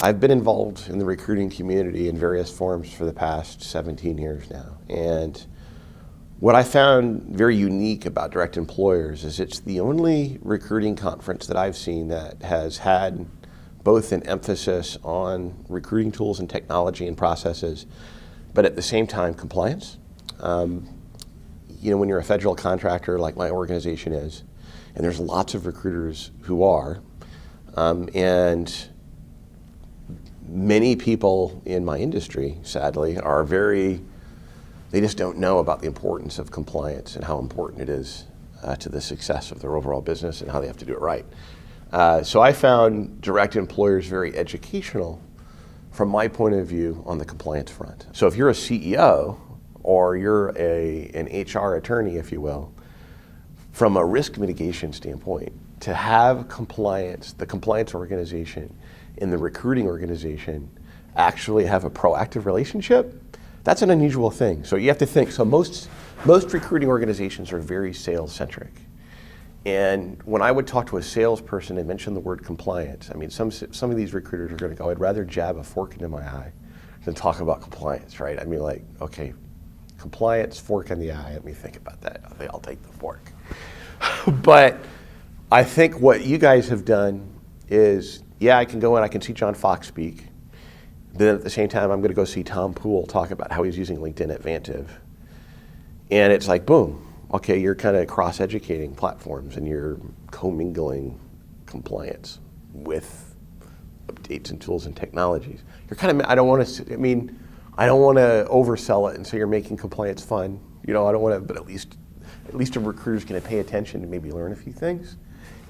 I've been involved in the recruiting community in various forms for the past 17 years now. And what I found very unique about DirectEmployers is it's the only recruiting conference that I've seen that has had both an emphasis on recruiting tools and technology and processes, but at the same time, compliance. When you're a federal contractor like my organization is, and there's lots of recruiters who are, and many people in my industry, sadly, they just don't know about the importance of compliance and how important it is to the success of their overall business and how they have to do it right. So I found DirectEmployers very educational from my point of view on the compliance front. So if you're a CEO or you're an HR attorney, if you will, from a risk mitigation standpoint, to have compliance, the compliance organization and the recruiting organization actually have a proactive relationship, that's an unusual thing. So you have to think, so most recruiting organizations are very sales-centric. And when I would talk to a salesperson and mention the word compliance, I mean, some of these recruiters are gonna go, I'd rather jab a fork into my eye than talk about compliance, right? I mean, like, okay, compliance, fork in the eye, let me think about that. I'll take the fork. But I think what you guys have done is, yeah, I can go in, I can see John Fox speak. Then at the same time, I'm going to go see Tom Poole talk about how he's using LinkedIn at Vantiv. And it's like, boom, okay, you're kind of cross-educating platforms and you're commingling compliance with updates and tools and technologies. You're kind of, I don't want to oversell it and say you're making compliance fun. I don't want to, but at least a recruiter's going to pay attention and maybe learn a few things.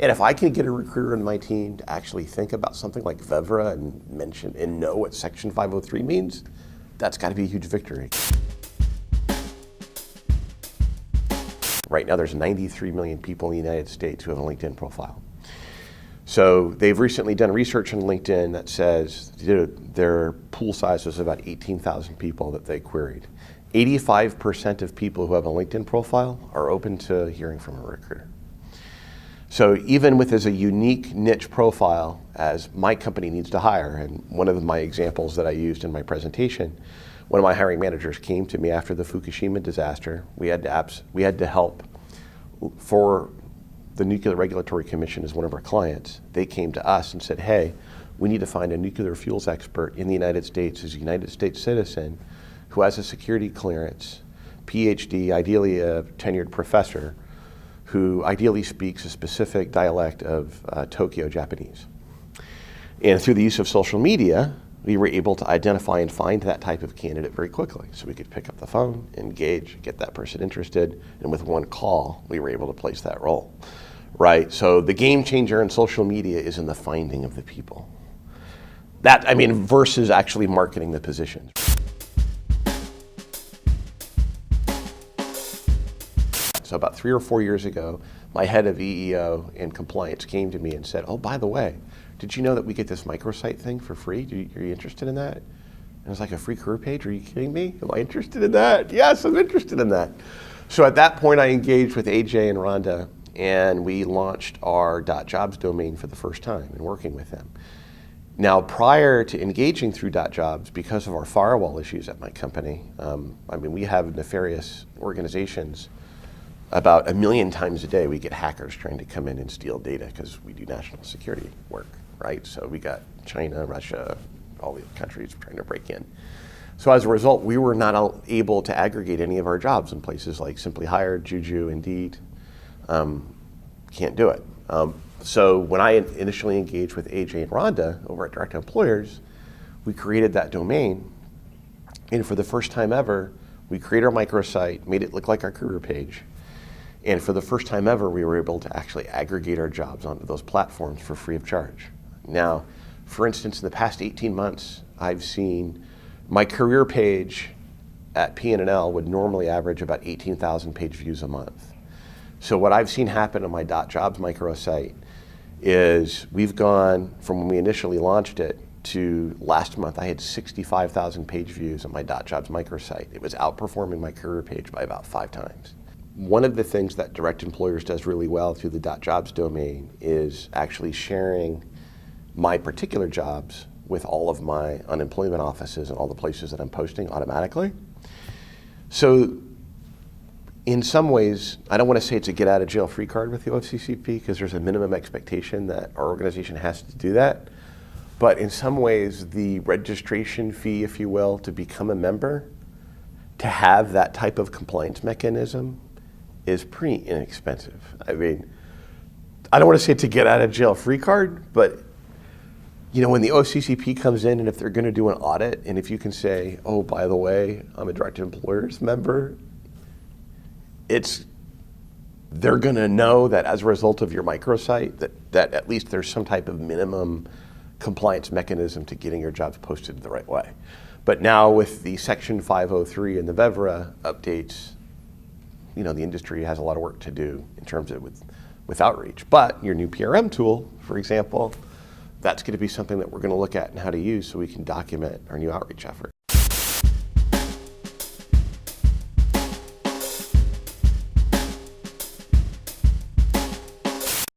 And if I can get a recruiter on my team to actually think about something like VEVRA and mention and know what Section 503 means, that's got to be a huge victory. Right now there's 93 million people in the United States who have a LinkedIn profile. So they've recently done research on LinkedIn that says their pool size was about 18,000 people that they queried. 85% of people who have a LinkedIn profile are open to hearing from a recruiter. So even with as a unique niche profile as my company needs to hire, and one of my examples that I used in my presentation, one of my hiring managers came to me after the Fukushima disaster. We had to help for the Nuclear Regulatory Commission as one of our clients. They came to us and said, hey, we need to find a nuclear fuels expert in the United States who's a United States citizen who has a security clearance, PhD, ideally a tenured professor, who ideally speaks a specific dialect of Tokyo Japanese. And through the use of social media, we were able to identify and find that type of candidate very quickly. So we could pick up the phone, engage, get that person interested, and with one call, we were able to place that role, right? So the game changer in social media is in the finding of the people. Versus actually marketing the positions. So about 3 or 4 years ago, my head of EEO and compliance came to me and said, oh, by the way, did you know that we get this microsite thing for free? Are you interested in that? And I was like, a free career page? Are you kidding me? Am I interested in that? Yes, I'm interested in that. So at that point, I engaged with AJ and Rhonda, and we launched our .jobs domain for the first time and working with them. Now, prior to engaging through .jobs, because of our firewall issues at my company, we have nefarious organizations. About 1 million times a day, we get hackers trying to come in and steal data because we do national security work, right? So we got China, Russia, all these countries trying to break in. So as a result, we were not able to aggregate any of our jobs in places like Simply Hired, Juju, Indeed. Can't do it. So when I initially engaged with AJ and Rhonda over at DirectEmployers, we created that domain. And for the first time ever, we created our microsite, made it look like our career page. And for the first time ever, we were able to actually aggregate our jobs onto those platforms for free of charge. Now, for instance, in the past 18 months, I've seen my career page at PNL would normally average about 18,000 page views a month. So what I've seen happen on my .jobs microsite is we've gone from when we initially launched it to last month, I had 65,000 page views on my .jobs microsite. It was outperforming my career page by about 5 times. One of the things that DirectEmployers does really well through the .jobs domain is actually sharing my particular jobs with all of my unemployment offices and all the places that I'm posting automatically. So in some ways, I don't want to say it's a get out of jail free card with the OFCCP because there's a minimum expectation that our organization has to do that. But in some ways, the registration fee, if you will, to become a member, to have that type of compliance mechanism is pretty inexpensive. I mean, I don't want to say it's a get out of jail free card, but you know, when the OFCCP comes in and if they're going to do an audit, and if you can say, oh, by the way, I'm a DirectEmployers member, they're going to know that as a result of your microsite, that at least there's some type of minimum compliance mechanism to getting your jobs posted the right way. But now with the Section 503 and the VEVRA updates, you know, the industry has a lot of work to do in terms of with outreach. But your new PRM tool, for example, that's going to be something that we're going to look at and how to use so we can document our new outreach effort.